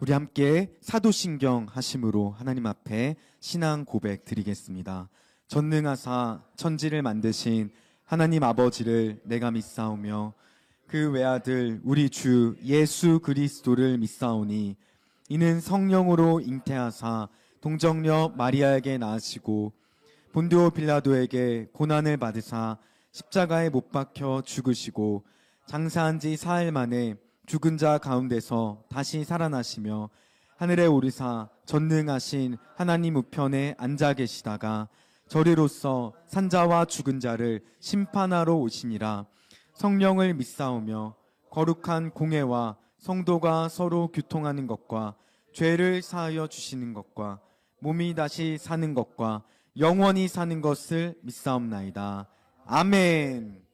우리 함께 사도신경 하심으로 하나님 앞에 신앙 고백 드리겠습니다. 전능하사 천지를 만드신 하나님 아버지를 내가 믿사오며 그 외아들 우리 주 예수 그리스도를 믿사오니 이는 성령으로 잉태하사 동정녀 마리아에게 낳으시고 본디오 빌라도에게 고난을 받으사 십자가에 못 박혀 죽으시고 장사한 지 사흘 만에 죽은 자 가운데서 다시 살아나시며 하늘에 오르사 전능하신 하나님 우편에 앉아 계시다가 저리로서 산자와 죽은 자를 심판하러 오시니라. 성령을 믿사오며 거룩한 공회와 성도가 서로 교통하는 것과 죄를 사하여 주시는 것과 몸이 다시 사는 것과 영원히 사는 것을 믿사옵나이다. 아멘.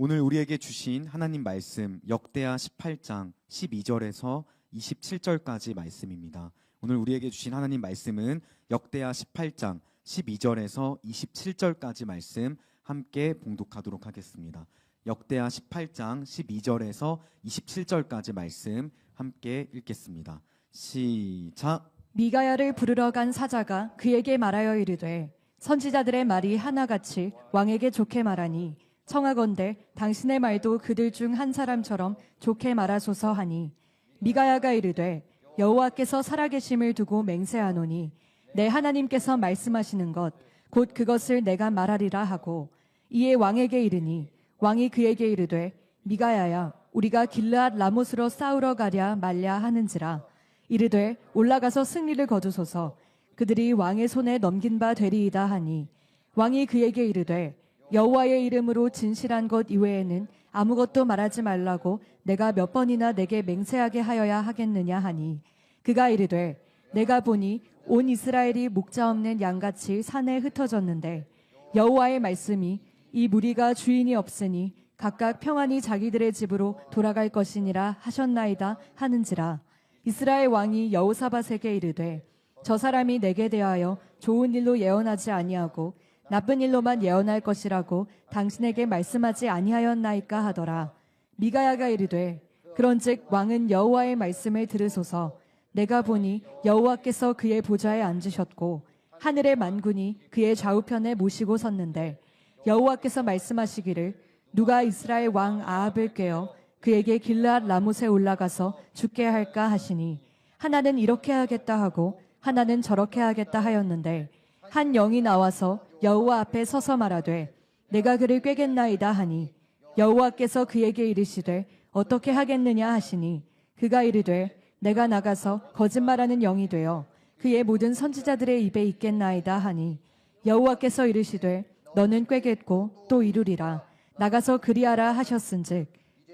오늘 우리에게 주신 하나님 말씀 역대하 18장 12절에서 27절까지 말씀입니다. 오늘 우리에게 주신 하나님 말씀은 역대하 18장 12절에서 27절까지 말씀 함께 봉독하도록 하겠습니다. 역대하 18장 12절에서 27절까지 말씀 함께 읽겠습니다. 시작. 미가야를 부르러 간 사자가 그에게 말하여 이르되 선지자들의 말이 하나같이 왕에게 좋게 말하니 청하건대 당신의 말도 그들 중 한 사람처럼 좋게 말하소서 하니 미가야가 이르되 여호와께서 살아계심을 두고 맹세하노니 내 하나님께서 말씀하시는 것 곧 그것을 내가 말하리라 하고 이에 왕에게 이르니 왕이 그에게 이르되 미가야야 우리가 길르앗 라못으로 싸우러 가랴 말랴 하는지라 이르되 올라가서 승리를 거두소서 그들이 왕의 손에 넘긴 바 되리이다 하니 왕이 그에게 이르되 여호와의 이름으로 진실한 것 이외에는 아무것도 말하지 말라고 내가 몇 번이나 내게 맹세하게 하여야 하겠느냐 하니 그가 이르되 내가 보니 온 이스라엘이 목자 없는 양같이 산에 흩어졌는데 여호와의 말씀이 이 무리가 주인이 없으니 각각 평안히 자기들의 집으로 돌아갈 것이니라 하셨나이다 하는지라. 이스라엘 왕이 여호사밧에게 이르되 저 사람이 내게 대하여 좋은 일로 예언하지 아니하고 나쁜 일로만 예언할 것이라고 당신에게 말씀하지 아니하였나이까 하더라. 미가야가 이르되 그런즉 왕은 여호와의 말씀을 들으소서. 내가 보니 여호와께서 그의 보좌에 앉으셨고 하늘의 만군이 그의 좌우편에 모시고 섰는데 여호와께서 말씀하시기를 누가 이스라엘 왕 아합을 꾀어 그에게 길르앗 라못에 올라가서 죽게 할까 하시니 하나는 이렇게 하겠다 하고 하나는 저렇게 하겠다 하였는데 한 영이 나와서 여호와 앞에 서서 말하되 내가 그를 꾀겠나이다 하니 여호와께서 그에게 이르시되 어떻게 하겠느냐 하시니 그가 이르되 내가 나가서 거짓말하는 영이 되어 그의 모든 선지자들의 입에 있겠나이다 하니 여호와께서 이르시되 너는 꾀겠고 또 이루리라. 나가서 그리하라 하셨은즉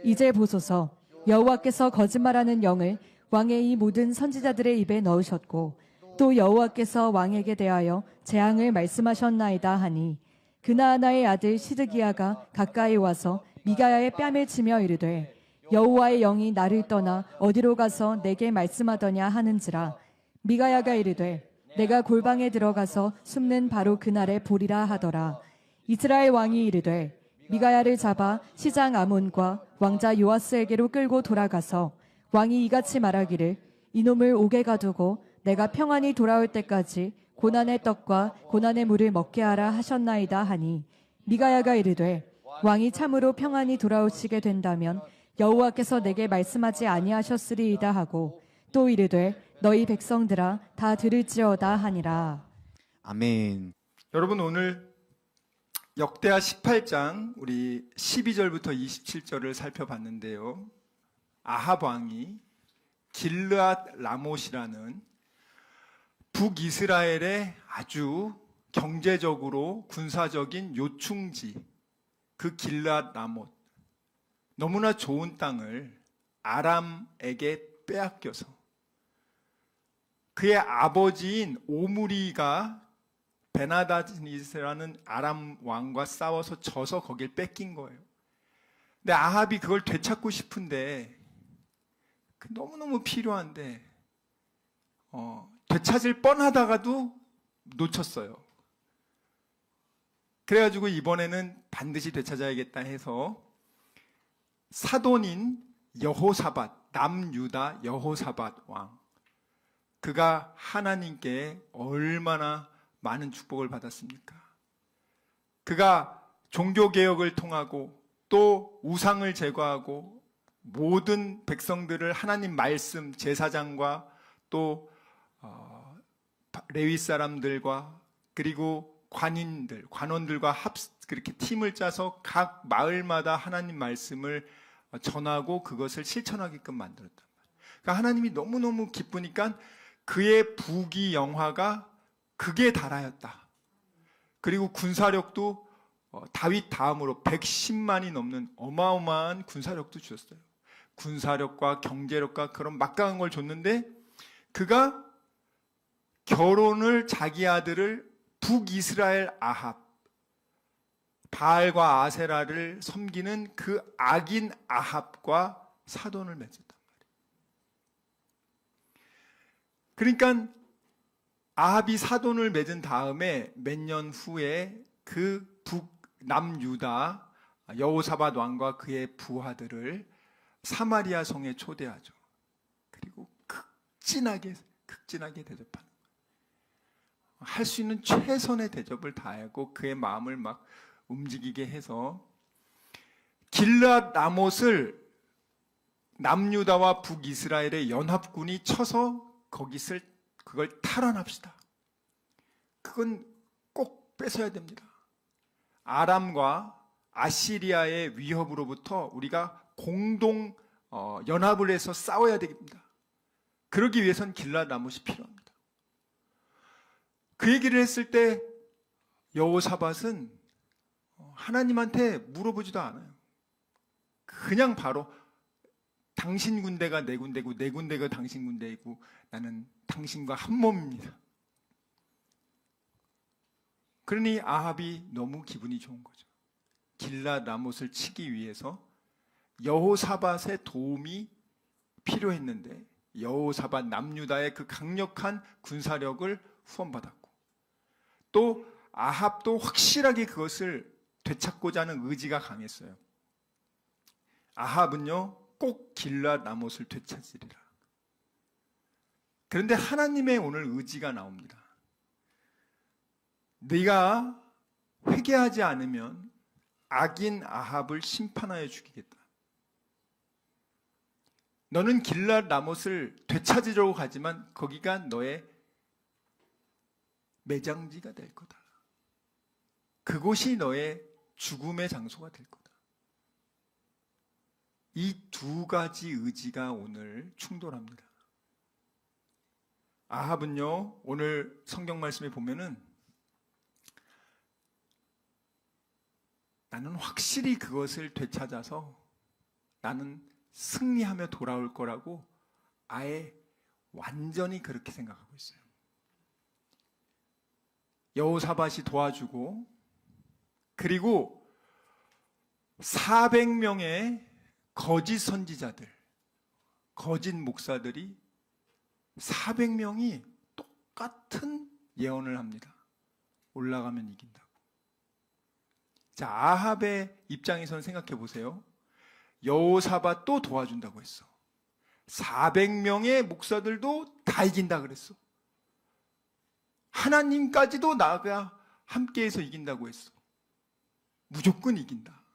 이제 보소서 여호와께서 거짓말하는 영을 왕의 이 모든 선지자들의 입에 넣으셨고 또 여호와께서 왕에게 대하여 재앙을 말씀하셨나이다 하니 그나아나의 아들 시드기야가 가까이 와서 미가야의 뺨을 치며 이르되 여호와의 영이 나를 떠나 어디로 가서 내게 말씀하더냐 하는지라. 미가야가 이르되 내가 골방에 들어가서 숨는 바로 그날에 보리라 하더라. 이스라엘 왕이 이르되 미가야를 잡아 시장 아몬과 왕자 요아스에게로 끌고 돌아가서 왕이 이같이 말하기를 이놈을 옥에 가두고 내가 평안히 돌아올 때까지 고난의 떡과 고난의 물을 먹게 하라 하셨나이다 하니 미가야가 이르되 왕이 참으로 평안히 돌아오시게 된다면 여호와께서 내게 말씀하지 아니하셨으리이다 하고 또 이르되 너희 백성들아 다 들을지어다 하니라. 아멘. 여러분 오늘 역대하 18장 우리 12절부터 27절을 살펴봤는데요. 아합 왕이 길르앗 라못이라는 북이스라엘의 아주 경제적으로 군사적인 요충지 그 길르앗 라못 너무나 좋은 땅을 아람에게 빼앗겨서 그의 아버지인 오므리가 베나다니스라는 아람 왕과 싸워서 져서 거길 뺏긴 거예요. 근데 아합이 그걸 되찾고 싶은데 너무너무 필요한데 되찾을 뻔하다가도 놓쳤어요. 그래가지고 이번에는 반드시 되찾아야겠다 해서 사돈인 여호사밧, 남유다 여호사밧 왕, 그가 하나님께 얼마나 많은 축복을 받았습니까? 그가 종교개혁을 통하고 또 우상을 제거하고 모든 백성들을 하나님 말씀 제사장과 또 레위 사람들과 그리고 관원들과 그렇게 팀을 짜서 각 마을마다 하나님 말씀을 전하고 그것을 실천하게끔 만들었단 말이에요. 그러니까 하나님이 너무너무 기쁘니까 그의 부귀영화가 극에 달하였다. 그리고 군사력도 다윗 다음으로 110만이 넘는 어마어마한 군사력도 주셨어요. 군사력과 경제력과 그런 막강한 걸 줬는데 그가 결혼을 자기 아들을 북이스라엘 아합, 바알과 아세라를 섬기는 그 악인 아합과 사돈을 맺었단 말이에요. 그러니까 아합이 사돈을 맺은 다음에 몇 년 후에 그 북남유다 여호사밧 왕과 그의 부하들을 사마리아 성에 초대하죠. 그리고 극진하게 대접하는 거예요. 할 수 있는 최선의 대접을 다하고 그의 마음을 막 움직이게 해서 길앗 라못을 남유다와 북이스라엘의 연합군이 쳐서 그걸 탈환합시다. 그건 꼭 뺏어야 됩니다. 아람과 아시리아의 위협으로부터 우리가 공동 연합을 해서 싸워야 됩니다. 그러기 위해선 길앗 라못이 필요합니다. 그 얘기를 했을 때 여호사밧은 하나님한테 물어보지도 않아요. 그냥 바로 당신 군대가 내 군대고 내 군대가 당신 군대이고 나는 당신과 한 몸입니다. 그러니 아합이 너무 기분이 좋은 거죠. 길앗 라못을 치기 위해서 여호사밧의 도움이 필요했는데 여호사밧 남유다의 그 강력한 군사력을 후원받았고 또 아합도 확실하게 그것을 되찾고자 하는 의지가 강했어요. 아합은요 꼭 길앗 라못을 되찾으리라. 그런데 하나님의 오늘 의지가 나옵니다. 네가 회개하지 않으면 악인 아합을 심판하여 죽이겠다. 너는 길앗 라못을 되찾으려고 가지만 거기가 너의 매장지가 될 거다. 그곳이 너의 죽음의 장소가 될 거다. 이 두 가지 의지가 오늘 충돌합니다. 아합은요, 오늘 성경 말씀에 보면은 나는 확실히 그것을 되찾아서 나는 승리하며 돌아올 거라고 아예 완전히 그렇게 생각하고 있어요. 여호사밧이 도와주고 그리고 400명의 거짓 선지자들, 거짓 목사들이 400명이 똑같은 예언을 합니다. 올라가면 이긴다고. 자, 아합의 입장에서는 생각해 보세요. 여호사밧 또 도와준다고 했어. 400명의 목사들도 다 이긴다 그랬어. 하나님까지도 나가 함께해서 이긴다고 했어. 무조건 이긴다.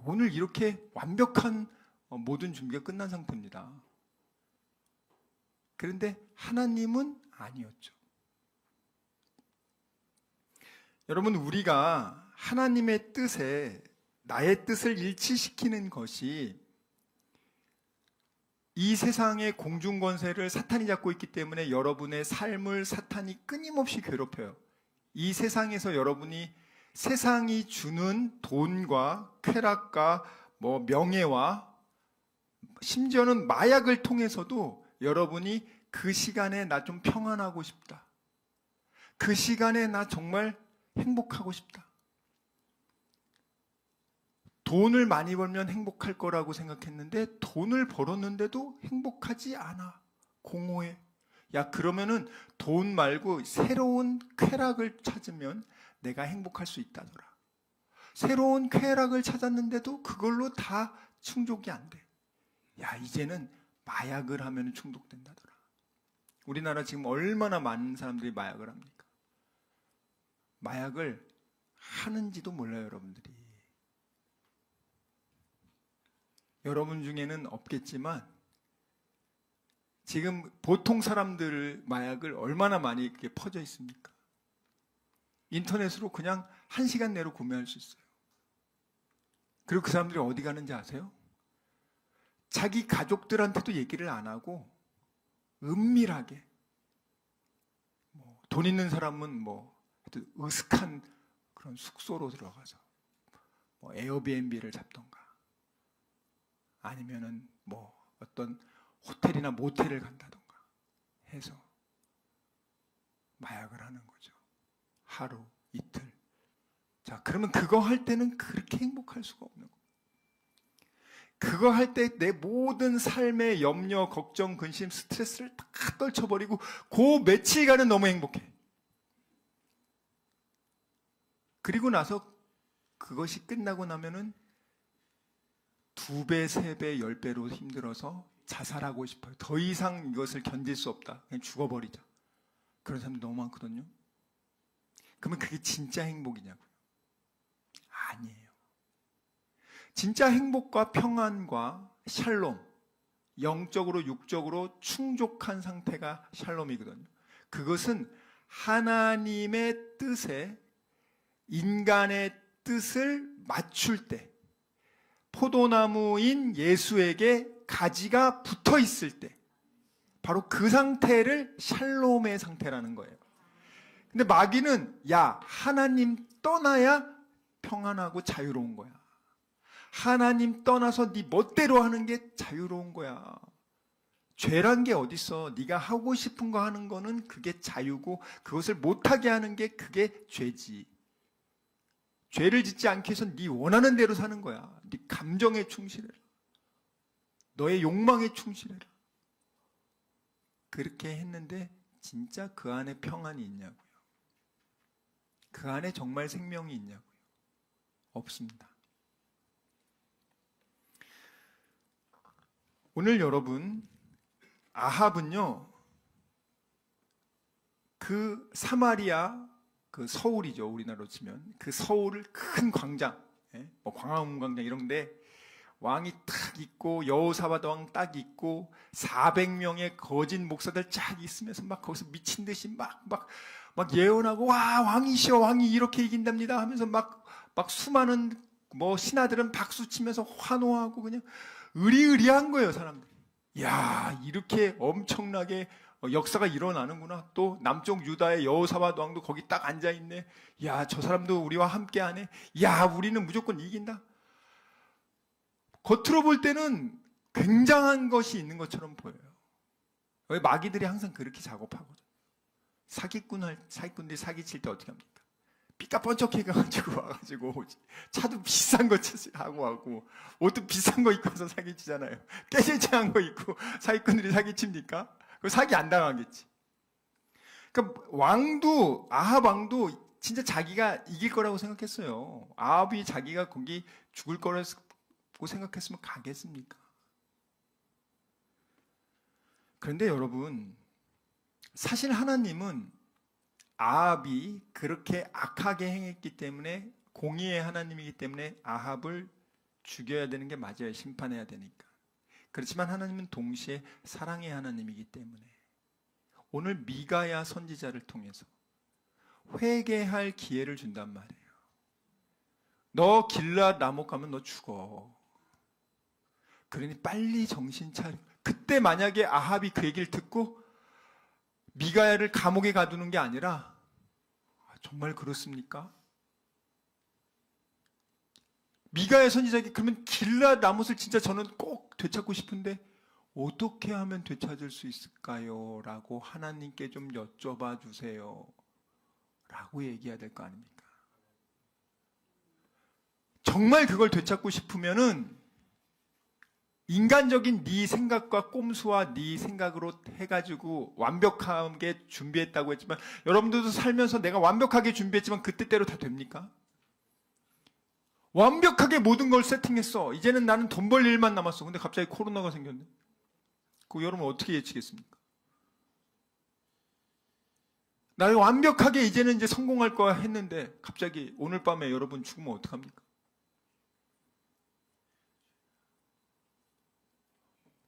오늘 이렇게 완벽한 모든 준비가 끝난 상태입니다. 그런데 하나님은 아니었죠. 여러분, 우리가 하나님의 뜻에 나의 뜻을 일치시키는 것이 이 세상의 공중권세를 사탄이 잡고 있기 때문에 여러분의 삶을 사탄이 끊임없이 괴롭혀요. 이 세상에서 여러분이 세상이 주는 돈과 쾌락과 명예와 심지어는 마약을 통해서도 여러분이 그 시간에 나 좀 평안하고 싶다. 그 시간에 나 정말 행복하고 싶다. 돈을 많이 벌면 행복할 거라고 생각했는데 돈을 벌었는데도 행복하지 않아. 공허해. 야, 그러면은 돈 말고 새로운 쾌락을 찾으면 내가 행복할 수 있다더라. 새로운 쾌락을 찾았는데도 그걸로 다 충족이 안 돼. 야, 이제는 마약을 하면 중독된다더라. 우리나라 지금 얼마나 많은 사람들이 마약을 합니까? 마약을 하는지도 몰라요, 여러분들이. 여러분 중에는 없겠지만 지금 보통 사람들 마약을 얼마나 많이 이렇게 퍼져 있습니까? 인터넷으로 그냥 1시간 내로 구매할 수 있어요. 그리고 그 사람들이 어디 가는지 아세요? 자기 가족들한테도 얘기를 안 하고 은밀하게 돈 있는 사람은 하여튼 으슥한 그런 숙소로 들어가서 에어비앤비를 잡던가 아니면은 어떤 호텔이나 모텔을 간다던가 해서 마약을 하는 거죠. 하루, 이틀. 자, 그러면 그거 할 때는 그렇게 행복할 수가 없는 거예요. 그거 할 때 내 모든 삶의 염려, 걱정, 근심, 스트레스를 다 떨쳐버리고 그 며칠간은 너무 행복해. 그리고 나서 그것이 끝나고 나면은 2배, 3배, 10배로 힘들어서 자살하고 싶어요. 더 이상 이것을 견딜 수 없다. 그냥 죽어버리자. 그런 사람들 너무 많거든요. 그러면 그게 진짜 행복이냐고요? 아니에요. 진짜 행복과 평안과 샬롬, 영적으로 육적으로 충족한 상태가 샬롬이거든요. 그것은 하나님의 뜻에 인간의 뜻을 맞출 때, 포도나무인 예수에게 가지가 붙어 있을 때, 바로 그 상태를 샬롬의 상태라는 거예요. 근데 마귀는 하나님 떠나야 평안하고 자유로운 거야. 하나님 떠나서 네 멋대로 하는 게 자유로운 거야. 죄란 게 어딨어. 네가 하고 싶은 거 하는 거는 그게 자유고 그것을 못하게 하는 게 그게 죄지. 죄를 짓지 않기 위해서 네 원하는 대로 사는 거야. 네 감정에 충실해라. 너의 욕망에 충실해라. 그렇게 했는데 진짜 그 안에 평안이 있냐고요? 그 안에 정말 생명이 있냐고요? 없습니다. 오늘 여러분, 아합은요, 그 사마리아, 그 서울이죠, 우리나라로 치면. 그 서울을 큰 광장, 광화문 광장 이런데 왕이 딱 있고 여호사밧 왕 딱 있고 400명의 거짓 목사들 쫙 있으면서 막 거기서 미친 듯이 막 예언하고 와 왕이시여 왕이 이렇게 이긴답니다 하면서 막 수많은 신하들은 박수 치면서 환호하고 그냥 의리의리한 거예요, 사람들이. 야, 이렇게 엄청나게 역사가 일어나는구나. 또 남쪽 유다의 여호사밧 왕도 거기 딱 앉아 있네. 야, 저 사람도 우리와 함께 하네. 야, 우리는 무조건 이긴다. 겉으로 볼 때는 굉장한 것이 있는 것처럼 보여요. 왜 마귀들이 항상 그렇게 작업하거든. 사기꾼들이 사기칠 때 어떻게 합니까? 삐까뻔쩍 해가지고 와가지고 차도 비싼 거 하고 옷도 비싼 거 입고 와서 사기치잖아요. 깨질지한 거 입고 사기꾼들이 사기칩니까? 그 사기 안 당하겠지. 그러니까 아합 왕도 진짜 자기가 이길 거라고 생각했어요. 아합이 자기가 거기 죽을 거라고 생각했으면 가겠습니까? 그런데 여러분, 사실 하나님은 아합이 그렇게 악하게 행했기 때문에, 공의의 하나님이기 때문에 아합을 죽여야 되는 게 맞아요. 심판해야 되니까. 그렇지만 하나님은 동시에 사랑의 하나님이기 때문에 오늘 미가야 선지자를 통해서 회개할 기회를 준단 말이에요. 너 길앗 라못 가면 너 죽어. 그러니 빨리 정신 차려. 그때 만약에 아합이 그 얘기를 듣고 미가야를 감옥에 가두는 게 아니라, 정말 그렇습니까? 미가야 선지자에게 그러면 길앗 라못을 진짜 저는 꼭 되찾고 싶은데 어떻게 하면 되찾을 수 있을까요? 라고 하나님께 좀 여쭤봐 주세요. 라고 얘기해야 될 거 아닙니까? 정말 그걸 되찾고 싶으면은 인간적인 네 생각과 꼼수와 네 생각으로 해가지고 완벽하게 준비했다고 했지만, 여러분들도 살면서 내가 완벽하게 준비했지만 그 뜻대로 다 됩니까? 완벽하게 모든 걸 세팅했어. 이제는 나는 돈 벌 일만 남았어. 근데 갑자기 코로나가 생겼네. 그 여러분 어떻게 예측했습니까? 나 완벽하게 이제는 이제 성공할 거야 했는데 갑자기 오늘 밤에 여러분 죽으면 어떡합니까?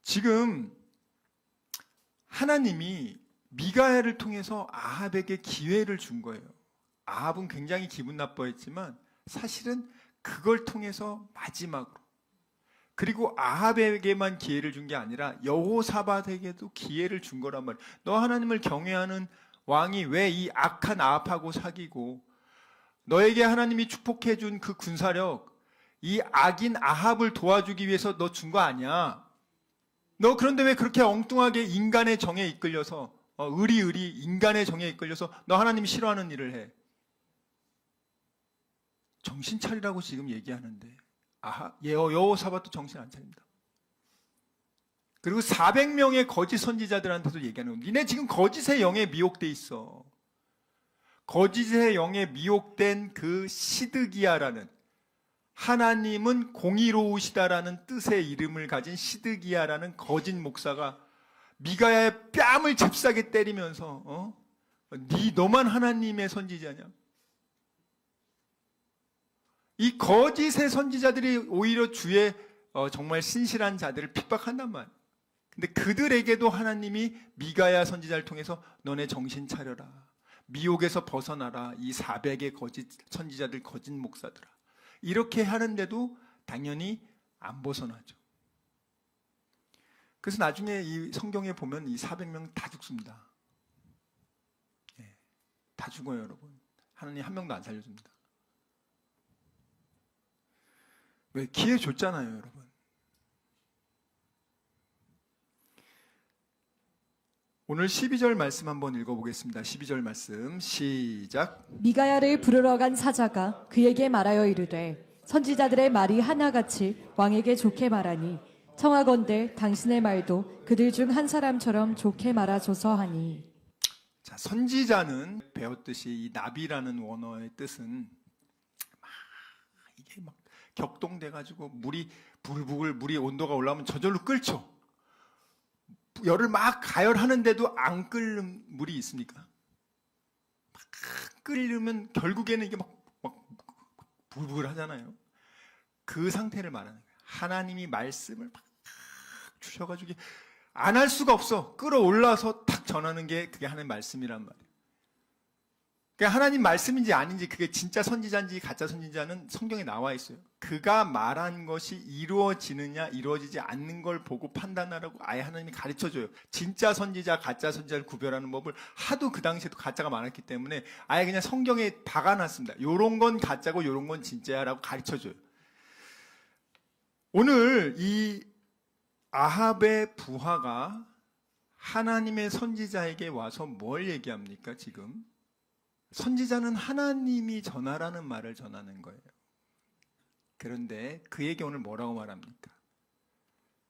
지금 하나님이 미가야를 통해서 아합에게 기회를 준 거예요. 아합은 굉장히 기분 나빠했지만 사실은 그걸 통해서 마지막으로, 그리고 아합에게만 기회를 준 게 아니라 여호사밧에게도 기회를 준 거란 말이에요. 너 하나님을 경외하는 왕이 왜 이 악한 아합하고 사귀고, 너에게 하나님이 축복해 준 그 군사력, 이 악인 아합을 도와주기 위해서 너 준 거 아니야. 너 그런데 왜 그렇게 엉뚱하게 인간의 정에 이끌려서 의리 인간의 정에 이끌려서 너 하나님이 싫어하는 일을 해. 정신 차리라고 지금 얘기하는데 여호사밧도 정신 안 차립니다. 그리고 400명의 거짓 선지자들한테도 얘기하는 거예요. 니네 지금 거짓의 영에 미혹돼 있어. 거짓의 영에 미혹된 그 시드기야라는, 하나님은 공의로우시다라는 뜻의 이름을 가진 시드기야라는 거짓 목사가 미가야의 뺨을 잽싸게 때리면서 너만 하나님의 선지자냐? 이 거짓의 선지자들이 오히려 주의 정말 신실한 자들을 핍박한단 말이에요. 근데 그들에게도 하나님이 미가야 선지자를 통해서 너네 정신 차려라, 미혹에서 벗어나라, 이 400의 거짓 선지자들, 거짓 목사들아, 이렇게 하는데도 당연히 안 벗어나죠. 그래서 나중에 이 성경에 보면 이 400명 다 죽습니다. 다 죽어요, 여러분. 하나님 한 명도 안 살려줍니다. 왜? 기회 줬잖아요, 여러분. 오늘 12절 말씀 한번 읽어보겠습니다. 12절 말씀 시작. 미가야를 부르러 간 사자가 그에게 말하여 이르되 선지자들의 말이 하나같이 왕에게 좋게 말하니 청하건대 당신의 말도 그들 중 한 사람처럼 좋게 말하소서 하니. 자, 선지자는 배웠듯이 이 나비라는 원어의 뜻은 이게 막 격동돼가지고 물이 부글부글, 물이 온도가 올라오면 저절로 끓죠. 열을 막 가열하는데도 안 끓는 물이 있습니까? 막 끓으면 결국에는 이게 막 부글부글 하잖아요. 그 상태를 말하는 거예요. 하나님이 말씀을 막 주셔가지고 안 할 수가 없어. 끌어올라서 탁 전하는 게 그게 하나님 말씀이란 말이에요. 그러니까 하나님 말씀인지 아닌지, 그게 진짜 선지자인지 가짜 선지자는 성경에 나와 있어요. 그가 말한 것이 이루어지느냐 이루어지지 않는 걸 보고 판단하라고 아예 하나님이 가르쳐줘요. 진짜 선지자 가짜 선지자를 구별하는 법을 하도 그 당시에도 가짜가 많았기 때문에 아예 그냥 성경에 박아놨습니다. 요런 건 가짜고 요런 건 진짜야 라고 가르쳐줘요. 오늘 이 아합의 부하가 하나님의 선지자에게 와서 뭘 얘기합니까? 지금 선지자는 하나님이 전하라는 말을 전하는 거예요. 그런데 그에게 오늘 뭐라고 말합니까?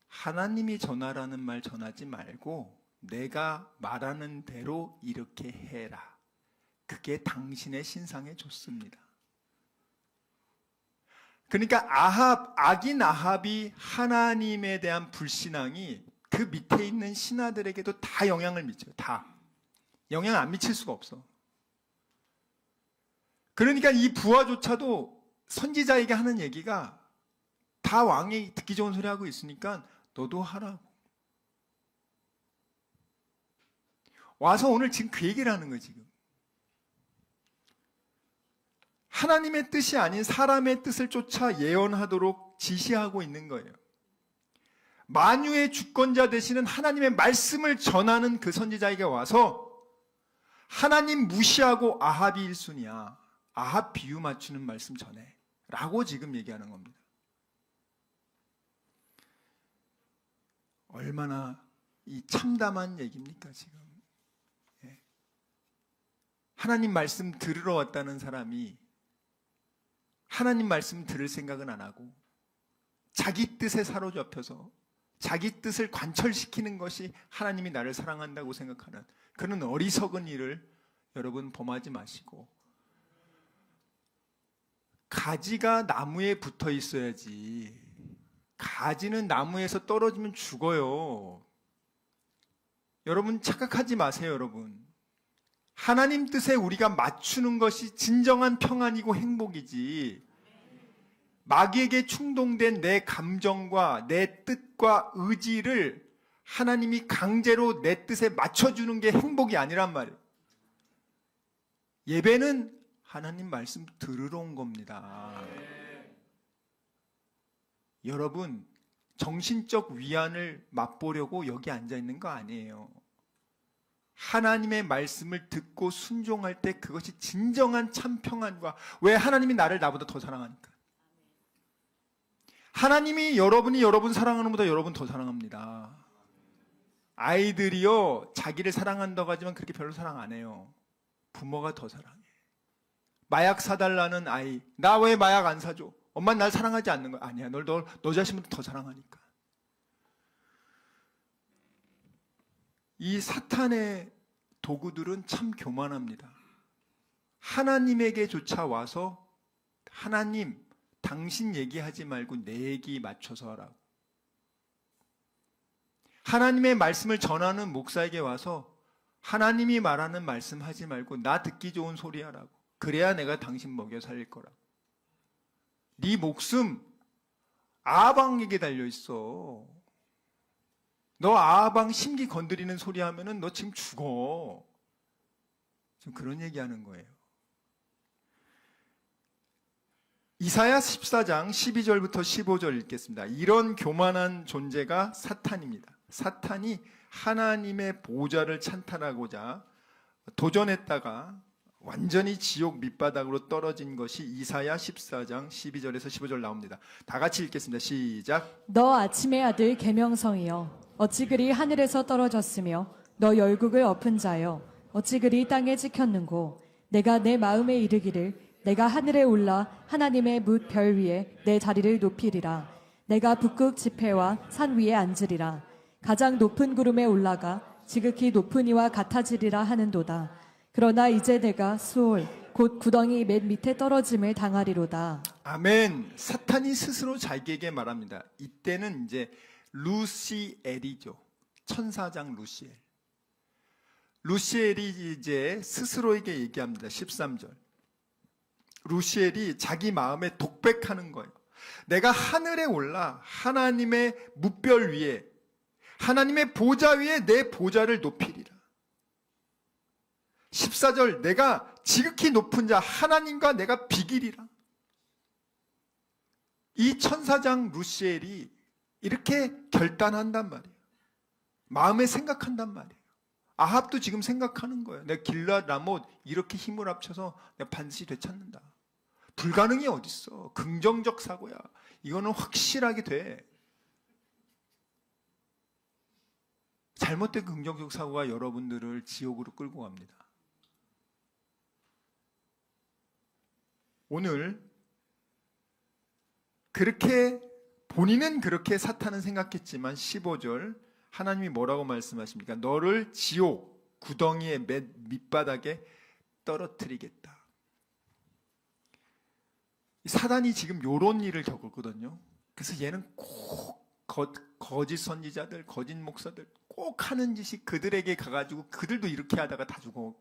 하나님이 전하라는 말 전하지 말고 내가 말하는 대로 이렇게 해라. 그게 당신의 신상에 좋습니다. 그러니까 악인 아합이 하나님에 대한 불신앙이 그 밑에 있는 신하들에게도 다 영향을 미쳐요. 다. 영향 안 미칠 수가 없어. 그러니까 이 부하조차도 선지자에게 하는 얘기가 다 왕이 듣기 좋은 소리 하고 있으니까 너도 하라고. 와서 오늘 지금 그 얘기를 하는 거예요, 지금. 하나님의 뜻이 아닌 사람의 뜻을 쫓아 예언하도록 지시하고 있는 거예요. 만유의 주권자 되시는 하나님의 말씀을 전하는 그 선지자에게 와서 하나님 무시하고 아합이 1순위야. 아합 비유 맞추는 말씀 전해. 라고 지금 얘기하는 겁니다. 얼마나 이 참담한 얘기입니까, 지금. 하나님 말씀 들으러 왔다는 사람이 하나님 말씀 들을 생각은 안 하고 자기 뜻에 사로잡혀서 자기 뜻을 관철시키는 것이 하나님이 나를 사랑한다고 생각하는 그런 어리석은 일을 여러분 범하지 마시고, 가지가 나무에 붙어 있어야지 가지는 나무에서 떨어지면 죽어요. 여러분 착각하지 마세요, 여러분. 하나님 뜻에 우리가 맞추는 것이 진정한 평안이고 행복이지, 마귀에게 충동된 내 감정과 내 뜻과 의지를 하나님이 강제로 내 뜻에 맞춰주는 게 행복이 아니란 말이에요. 예배는 하나님 말씀 들으러 온 겁니다. 여러분, 정신적 위안을 맛보려고 여기 앉아 있는 거 아니에요. 하나님의 말씀을 듣고 순종할 때 그것이 진정한 참 평안과, 왜? 하나님이 나를 나보다 더 사랑하니까. 하나님이 여러분이 여러분 사랑하는 것보다 여러분 더 사랑합니다. 아이들이요, 자기를 사랑한다고 하지만 그렇게 별로 사랑 안 해요. 부모가 더 사랑해. 마약 사달라는 아이, 나 왜 마약 안 사줘? 엄마는 날 사랑하지 않는 거야. 아니야, 너 자신보다 더 사랑하니까. 이 사탄의 도구들은 참 교만합니다. 하나님에게조차 와서 하나님, 당신 얘기하지 말고 내 얘기 맞춰서 하라고. 하나님의 말씀을 전하는 목사에게 와서 하나님이 말하는 말씀 하지 말고 나 듣기 좋은 소리 하라고. 그래야 내가 당신 먹여 살릴 거라고. 네 목숨 아방에게 달려있어. 너 아방 심기 건드리는 소리 하면은 너 지금 죽어. 지금 그런 얘기하는 거예요. 이사야 14장 12절부터 15절 읽겠습니다. 이런 교만한 존재가 사탄입니다. 사탄이 하나님의 보좌를 찬탈하고자 도전했다가 완전히 지옥 밑바닥으로 떨어진 것이 이사야 14장 12절에서 15절 나옵니다. 다 같이 읽겠습니다. 시작. 너 아침의 아들 계명성이여, 어찌 그리 하늘에서 떨어졌으며 너 열국을 엎은 자여, 어찌 그리 땅에 찍혔는고. 내가 내 마음에 이르기를 내가 하늘에 올라 하나님의 뭇 별 위에 내 자리를 높이리라. 내가 북극 지폐와 산 위에 앉으리라. 가장 높은 구름에 올라가 지극히 높은 이와 같아지리라 하는도다. 그러나 이제 내가 수올 곧 구덩이 맨 밑에 떨어짐을 당하리로다. 아멘. 사탄이 스스로 자기에게 말합니다. 이때는 이제 루시엘이죠. 천사장 루시엘. 루시엘이 이제 스스로에게 얘기합니다. 13절. 루시엘이 자기 마음에 독백하는 거예요. 내가 하늘에 올라 하나님의 뭇별 위에, 하나님의 보좌 위에 내 보좌를 높이리라. 14절, 내가 지극히 높은 자 하나님과 내가 비기리라. 이 천사장 루시엘이 이렇게 결단한단 말이에요. 마음에 생각한단 말이에요. 아합도 지금 생각하는 거예요. 내가 길랏 라못 이렇게 힘을 합쳐서 내가 반드시 되찾는다. 불가능이 어딨어. 긍정적 사고야. 이거는 확실하게 돼. 잘못된 긍정적 사고가 여러분들을 지옥으로 끌고 갑니다. 오늘 그렇게 본인은 그렇게 사탄은 생각했지만 15절 하나님이 뭐라고 말씀하십니까? 너를 지옥 구덩이의 밑바닥에 떨어뜨리겠다. 사단이 지금 요런 일을 겪었거든요. 그래서 얘는 꼭 거짓 선지자들, 거짓 목사들 꼭 하는 짓이 그들에게 가가지고 그들도 이렇게 하다가 다 죽어,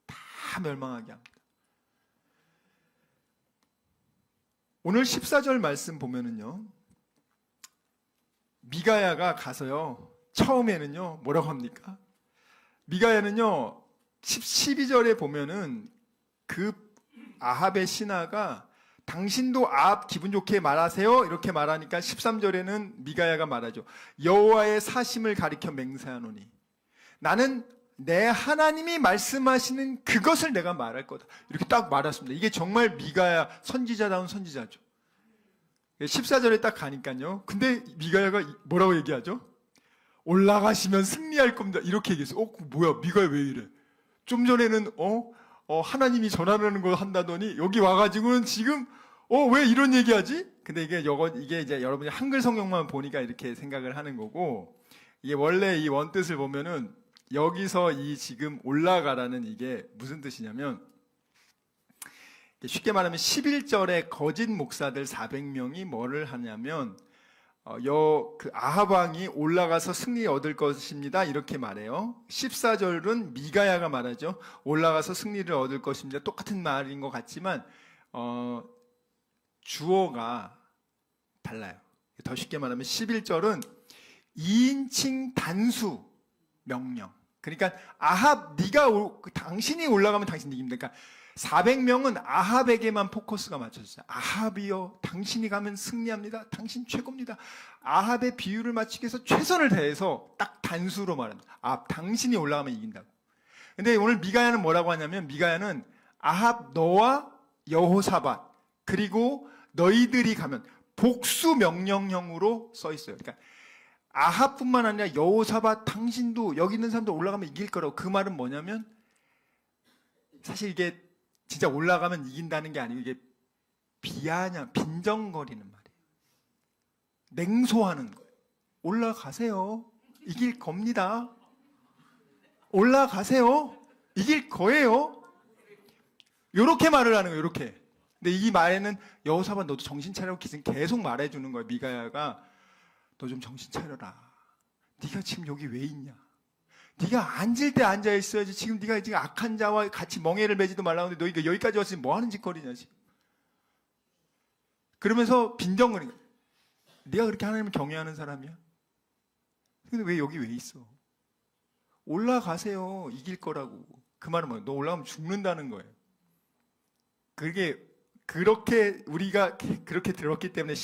다 멸망하게 합니다. 오늘 14절 말씀 보면은요, 미가야가 가서요, 처음에는요, 뭐라고 합니까? 미가야는요, 12절에 보면은 그 아합의 신하가 당신도 아합 기분 좋게 말하세요 이렇게 말하니까 13절에는 미가야가 말하죠. 여호와의 사심을 가리켜 맹세하노니 나는 내 하나님이 말씀하시는 그것을 내가 말할 거다. 이렇게 딱 말했습니다. 이게 정말 미가야 선지자다운 선지자죠. 14절에 딱 가니까요. 근데 미가야가 뭐라고 얘기하죠? 올라가시면 승리할 겁니다. 이렇게 얘기했어요. 뭐야, 미가야 왜 이래? 좀 전에는 하나님이 전하라는 거 한다더니 여기 와가지고는 지금 왜 이런 얘기하지? 근데 이게 이제 여러분이 한글 성경만 보니까 이렇게 생각을 하는 거고, 이게 원래 이 원뜻을 보면은 여기서 이 지금 올라가라는 이게 무슨 뜻이냐면, 쉽게 말하면 11절에 거짓 목사들 400명이 뭐를 하냐면 그 아합 왕이 올라가서 승리 얻을 것입니다. 이렇게 말해요. 14절은 미가야가 말하죠. 올라가서 승리를 얻을 것입니다. 똑같은 말인 것 같지만 주어가 달라요. 더 쉽게 말하면 11절은 2인칭 단수 명령. 그러니까 아합 당신이 올라가면 당신 이깁니다. 그러니까 400명은 아합에게만 포커스가 맞춰졌어요. 아합이요, 당신이 가면 승리합니다. 당신 최고입니다. 아합의 비유를 맞추기 위해서 최선을 다해서 딱 단수로 말합니다. 당신이 올라가면 이긴다고. 근데 오늘 미가야는 뭐라고 하냐면, 미가야는 아합 너와 여호사밧 그리고 너희들이 가면 복수 명령형으로 써 있어요. 그러니까 아합뿐만 아니라 여호사밧 당신도 여기 있는 사람도 올라가면 이길 거라고. 그 말은 뭐냐면 사실 이게 진짜 올라가면 이긴다는 게 아니고 이게 빈정거리는 말이에요. 냉소하는 거예요. 올라가세요. 이길 겁니다. 올라가세요. 이길 거예요. 이렇게 말을 하는 거예요. 이렇게. 근데 이 말에는 여호사밧 너도 정신 차리라고 계속 말해주는 거예요. 미가야가 너 좀 정신 차려라. 네가 지금 여기 왜 있냐? 네가 앉을 때 앉아 있어야지. 지금 네가 지금 악한 자와 같이 멍에를 매지도 말라고 하는데 너희가 여기까지 와서 뭐 하는 짓거리냐 지금. 그러면서 빈정거리는 거야. 네가 그렇게 하나님을 경외하는 사람이야? 근데 왜 여기 왜 있어? 올라가세요. 이길 거라고. 그 말은 뭐야? 너 올라가면 죽는다는 거예요. 그렇게 우리가 그렇게 들었기 때문에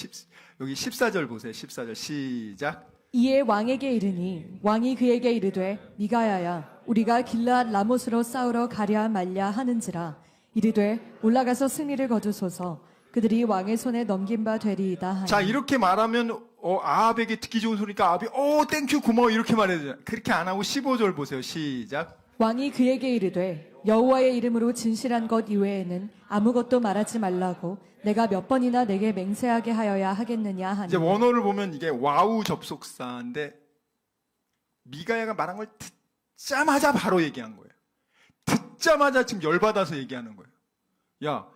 여기 14절 보세요. 14절 시작. 이에 왕에게 이르니 왕이 그에게 이르되 미가야야 우리가 길르앗 라못으로 싸우러 가랴 말랴 하는지라. 이르되 올라가서 승리를 거두소서. 그들이 왕의 손에 넘긴 바 되리이다 하니. 자, 이렇게 말하면 아합에게 듣기 좋은 소리니까 아합이 땡큐 고마워 이렇게 말해야 되잖아. 그렇게 안 하고 15절 보세요. 시작. 왕이 그에게 이르되 여호와의 이름으로 진실한 것 이외에는 아무것도 말하지 말라고 내가 몇 번이나 내게 맹세하게 하여야 하겠느냐 하니. 이제 원어를 보면 이게 와우 접속사인데 미가야가 말한 걸 듣자마자 바로 얘기한 거예요. 듣자마자 지금 열받아서 얘기하는 거예요. 야,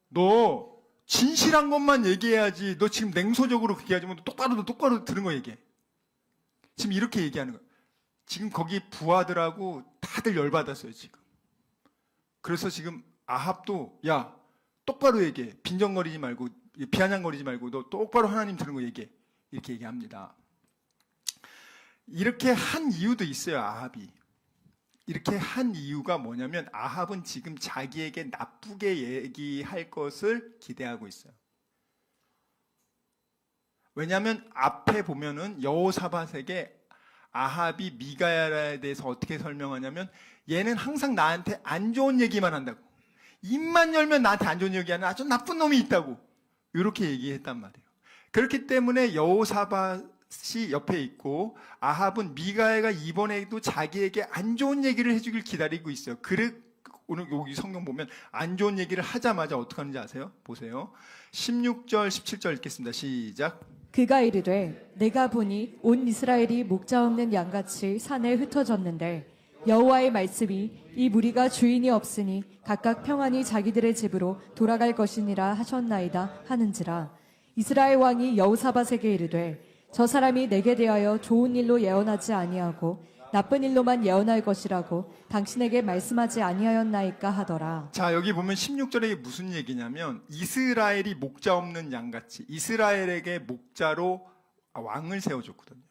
너 진실한 것만 얘기해야지. 너 지금 냉소적으로 그렇게 하지 마. 똑바로 들은 거 얘기해. 지금 이렇게 얘기하는 거예요. 지금 거기 부하들하고 다들 열받았어요, 지금. 그래서 지금 아합도 야, 똑바로 얘기해. 빈정거리지 말고, 비아냥거리지 말고 너 똑바로 하나님 들은 거 얘기해. 이렇게 얘기합니다. 이렇게 한 이유도 있어요, 아합이. 이렇게 한 이유가 뭐냐면 아합은 지금 자기에게 나쁘게 얘기할 것을 기대하고 있어요. 왜냐하면 앞에 보면은 여호사밧에게 아합이 미가야에 대해서 어떻게 설명하냐면 얘는 항상 나한테 안 좋은 얘기만 한다고. 입만 열면 나한테 안 좋은 얘기하는 아주 나쁜 놈이 있다고. 이렇게 얘기했단 말이에요. 그렇기 때문에 여호사밧이 옆에 있고 아합은 미가야가 이번에도 자기에게 안 좋은 얘기를 해주길 기다리고 있어요. 오늘 여기 성경 보면 안 좋은 얘기를 하자마자 어떻게 하는지 아세요? 보세요. 16절, 17절 읽겠습니다. 시작. 그가 이르되 내가 보니 온 이스라엘이 목자 없는 양같이 산에 흩어졌는데 여호와의 말씀이 이 무리가 주인이 없으니 각각 평안히 자기들의 집으로 돌아갈 것이니라 하셨나이다 하는지라. 이스라엘 왕이 여호사밧에게 이르되 저 사람이 내게 대하여 좋은 일로 예언하지 아니하고 나쁜 일로만 예언할 것이라고 당신에게 말씀하지 아니하였나이까 하더라. 자, 여기 보면 16절에 무슨 얘기냐면 이스라엘이 목자 없는 양같이 이스라엘에게 목자로 왕을 세워줬거든요.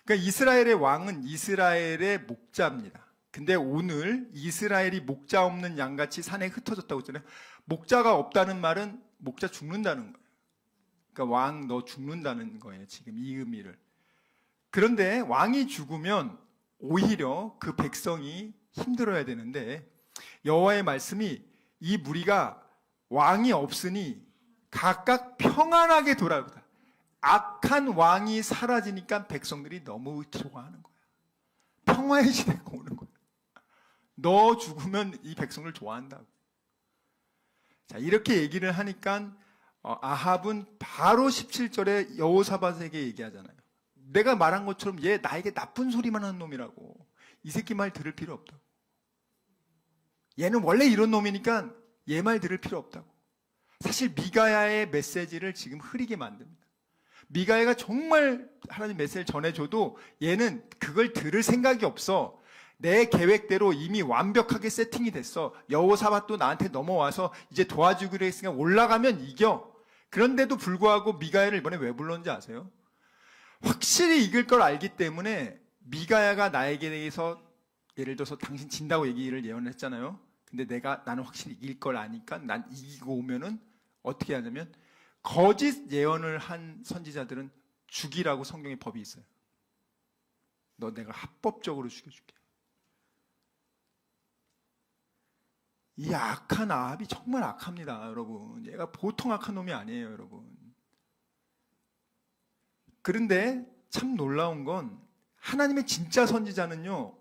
그러니까 이스라엘의 왕은 이스라엘의 목자입니다. 근데 오늘 이스라엘이 목자 없는 양같이 산에 흩어졌다고 했잖아요. 목자가 없다는 말은 목자 죽는다는 거예요. 그러니까 왕 너 죽는다는 거예요. 지금 이 의미를. 그런데 왕이 죽으면 오히려 그 백성이 힘들어야 되는데 여호와의 말씀이 이 무리가 왕이 없으니 각각 평안하게 돌아가다. 악한 왕이 사라지니까 백성들이 너무 좋아하는 거야. 평화의 시대가 오는 거야. 너 죽으면 이 백성을 좋아한다고. 자, 이렇게 얘기를 하니까 아합은 바로 17절에 여호사밧에게 얘기하잖아요. 내가 말한 것처럼 얘 나에게 나쁜 소리만 하는 놈이라고. 이 새끼 말 들을 필요 없다고. 얘는 원래 이런 놈이니까 얘 말 들을 필요 없다고. 사실 미가야의 메시지를 지금 흐리게 만듭니다. 미가야가 정말 하나님 메시지를 전해줘도 얘는 그걸 들을 생각이 없어. 내 계획대로 이미 완벽하게 세팅이 됐어. 여호사밧도 나한테 넘어와서 이제 도와주기로 했으니까 올라가면 이겨. 그런데도 불구하고 미가야를 이번에 왜 불렀는지 아세요? 확실히 이길 걸 알기 때문에 미가야가 나에게 대해서 예를 들어서 당신 진다고 얘기를 예언을 했잖아요. 근데 나는 확실히 이길 걸 아니까 난 이기고 오면은 어떻게 하냐면 거짓 예언을 한 선지자들은 죽이라고 성경에 법이 있어요. 너 내가 합법적으로 죽여줄게. 이 악한 아합이 정말 악합니다, 여러분. 얘가 보통 악한 놈이 아니에요, 여러분. 그런데 참 놀라운 건 하나님의 진짜 선지자는요,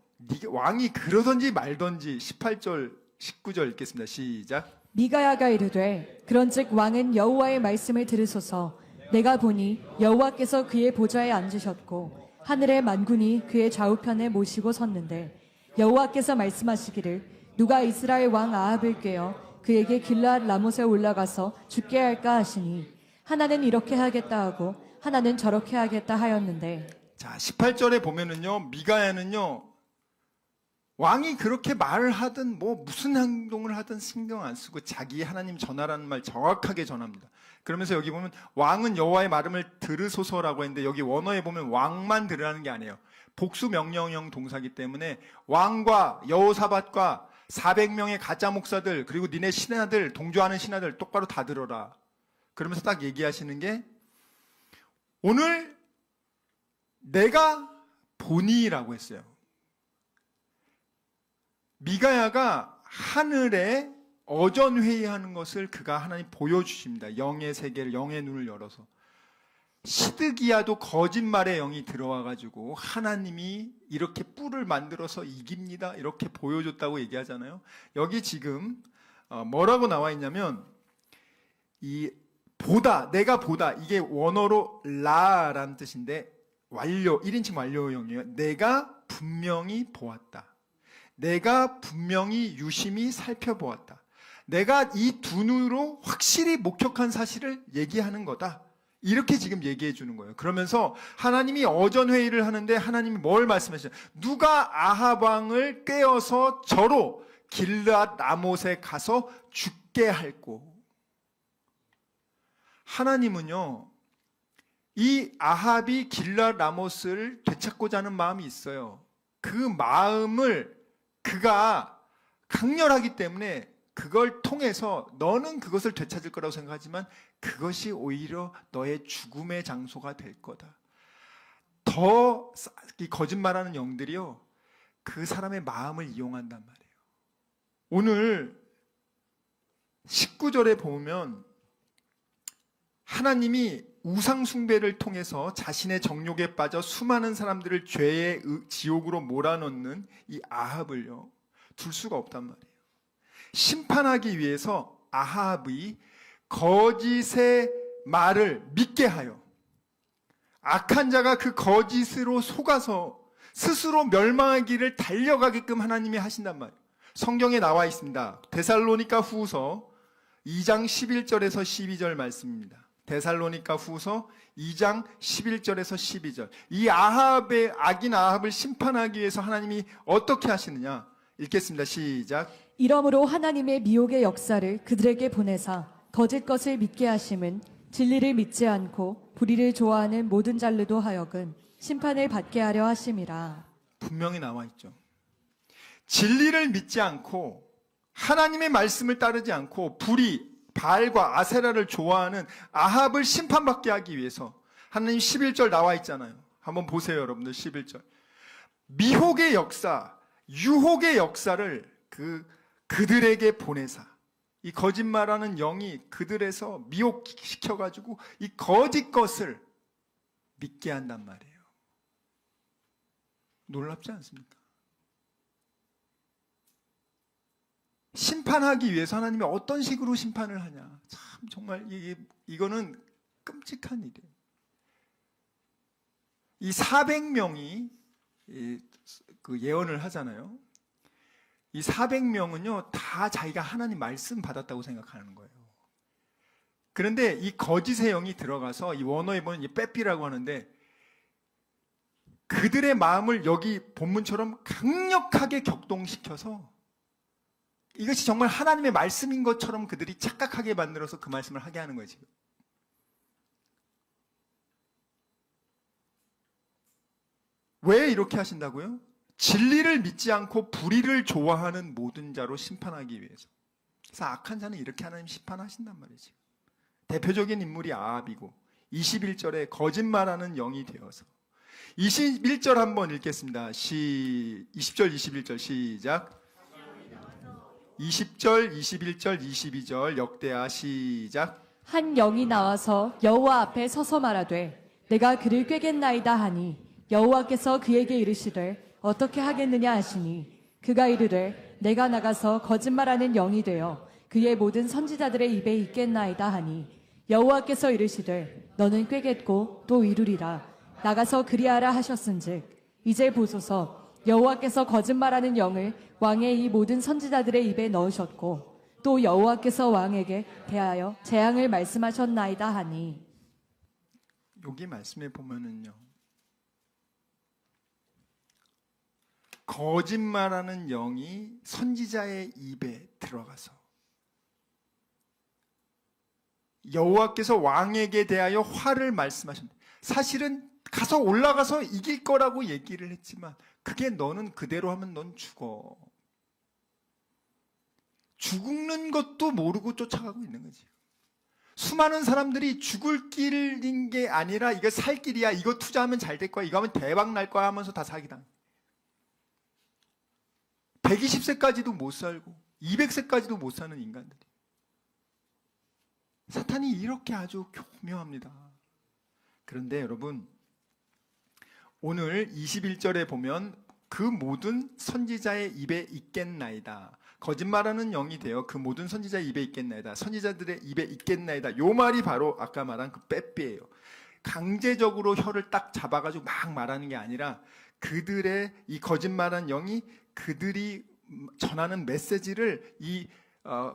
왕이 그러든지 말든지 18절, 19절 읽겠습니다. 시작. 미가야가 이르되 그런즉 왕은 여호와의 말씀을 들으소서. 내가 보니 여호와께서 그의 보좌에 앉으셨고 하늘의 만군이 그의 좌우편에 모시고 섰는데 여호와께서 말씀하시기를 누가 이스라엘 왕 아합을 꾀어 그에게 길르앗 라못에 올라가서 죽게 할까 하시니 하나는 이렇게 하겠다 하고 하나는 저렇게 하겠다 하였는데. 자, 18절에 보면은요, 미가야는요, 왕이 그렇게 말을 하든 뭐 무슨 행동을 하든 신경 안 쓰고 자기 하나님 전하라는 말 정확하게 전합니다. 그러면서 여기 보면 왕은 여호와의 말음을 들으소서라고 했는데 여기 원어에 보면 왕만 들으라는 게 아니에요. 복수 명령형 동사기 때문에 왕과 여호사밧과 400명의 가짜 목사들 그리고 니네 신하들, 동조하는 신하들 똑바로 다 들어라. 그러면서 딱 얘기하시는 게 오늘 내가 보니라고 했어요. 미가야가 하늘에 어전회의하는 것을 그가 하나님 보여주십니다. 영의 세계를, 영의 눈을 열어서. 시드기야도 거짓말의 영이 들어와가지고 하나님이 이렇게 뿔을 만들어서 이깁니다. 이렇게 보여줬다고 얘기하잖아요. 여기 지금 뭐라고 나와 있냐면 이 보다, 내가 보다, 이게 원어로 라라는 뜻인데 완료, 1인칭 완료형이에요. 내가 분명히 보았다. 내가 분명히 유심히 살펴보았다. 내가 이 두 눈으로 확실히 목격한 사실을 얘기하는 거다. 이렇게 지금 얘기해 주는 거예요. 그러면서 하나님이 어전회의를 하는데 하나님이 뭘 말씀하시죠? 누가 아합 왕을 꿰어서 저로 길르앗 라못에 가서 죽게 할꼬. 하나님은요, 이 아합이 길르앗 라못을 되찾고자 하는 마음이 있어요. 그 마음을 그가 강렬하기 때문에 그걸 통해서 너는 그것을 되찾을 거라고 생각하지만 그것이 오히려 너의 죽음의 장소가 될 거다. 더 이 거짓말하는 영들이요, 그 사람의 마음을 이용한단 말이에요. 오늘 19절에 보면 하나님이 우상 숭배를 통해서 자신의 정욕에 빠져 수많은 사람들을 죄의 지옥으로 몰아넣는 이 아합을요, 둘 수가 없단 말이에요. 심판하기 위해서 아합이 거짓의 말을 믿게 하여 악한 자가 그 거짓으로 속아서 스스로 멸망하기를 달려가게끔 하나님이 하신단 말이에요. 성경에 나와 있습니다. 데살로니가 후서 2장 11절에서 12절 말씀입니다. 데살로니가 후서 2장 11절에서 12절. 이 아합의 악인 아합을 심판하기 위해서 하나님이 어떻게 하시느냐? 읽겠습니다. 시작. 이러므로 하나님의 미혹의 역사를 그들에게 보내사 거짓 것을 믿게 하심은 진리를 믿지 않고 불의를 좋아하는 모든 잔르도 하여금 심판을 받게 하려 하심이라. 분명히 나와 있죠. 진리를 믿지 않고 하나님의 말씀을 따르지 않고 불의, 바알과 아세라를 좋아하는 아합을 심판받게 하기 위해서 하나님 11절 나와 있잖아요. 한번 보세요, 여러분들. 11절. 미혹의 역사, 유혹의 역사를 그들에게 보내사, 이 거짓말하는 영이 그들에서 미혹시켜가지고 이 거짓 것을 믿게 한단 말이에요. 놀랍지 않습니까? 심판하기 위해서 하나님이 어떤 식으로 심판을 하냐. 참 정말 이거는 끔찍한 일이에요. 이 400명이 그 예언을 하잖아요. 이 400명은요 다 자기가 하나님 말씀 받았다고 생각하는 거예요. 그런데 이 거짓의 영이 들어가서 이 원어에 보면 이 빼삐라고 하는데 그들의 마음을 여기 본문처럼 강력하게 격동시켜서 이것이 정말 하나님의 말씀인 것처럼 그들이 착각하게 만들어서 그 말씀을 하게 하는 거지. 왜 이렇게 하신다고요? 진리를 믿지 않고 불의를 좋아하는 모든 자로 심판하기 위해서. 그래서 악한 자는 이렇게 하나님 심판하신단 말이지. 대표적인 인물이 아합이고 21절에 거짓말하는 영이 되어서 21절 한번 읽겠습니다. 20절 21절 시작. 20절 21절 22절 역대하 시작. 한 영이 나와서 여호와 앞에 서서 말하되 내가 그를 꾀겠나이다 하니 여호와께서 그에게 이르시되 어떻게 하겠느냐 하시니 그가 이르되 내가 나가서 거짓말하는 영이 되어 그의 모든 선지자들의 입에 있겠나이다 하니 여호와께서 이르시되 너는 꾀겠고 또 이루리라. 나가서 그리하라 하셨은즉 이제 보소서 여호와께서 거짓말하는 영을 왕의 이 모든 선지자들의 입에 넣으셨고 또 여호와께서 왕에게 대하여 재앙을 말씀하셨나이다 하니. 여기 말씀에 보면은요, 거짓말하는 영이 선지자의 입에 들어가서 여호와께서 왕에게 대하여 화를 말씀하셨다. 사실은 가서 올라가서 이길 거라고 얘기를 했지만 그게 너는 그대로 하면 넌 죽어. 죽는 것도 모르고 쫓아가고 있는 거지. 수많은 사람들이 죽을 길인 게 아니라 이거 살 길이야. 이거 투자하면 잘 될 거야. 이거 하면 대박 날 거야 하면서 다 사기당. 120세까지도 못 살고 200세까지도 못 사는 인간들이. 사탄이 이렇게 아주 교묘합니다. 그런데 여러분, 오늘 21절에 보면 그 모든 선지자의 입에 있겠나이다. 거짓말하는 영이 되어 그 모든 선지자의 입에 있겠나이다. 선지자들의 입에 있겠나이다. 요 말이 바로 아까 말한 그 빼삐예요. 강제적으로 혀를 딱 잡아가지고 막 말하는 게 아니라 그들의 이 거짓말한 영이 그들이 전하는 메시지를 이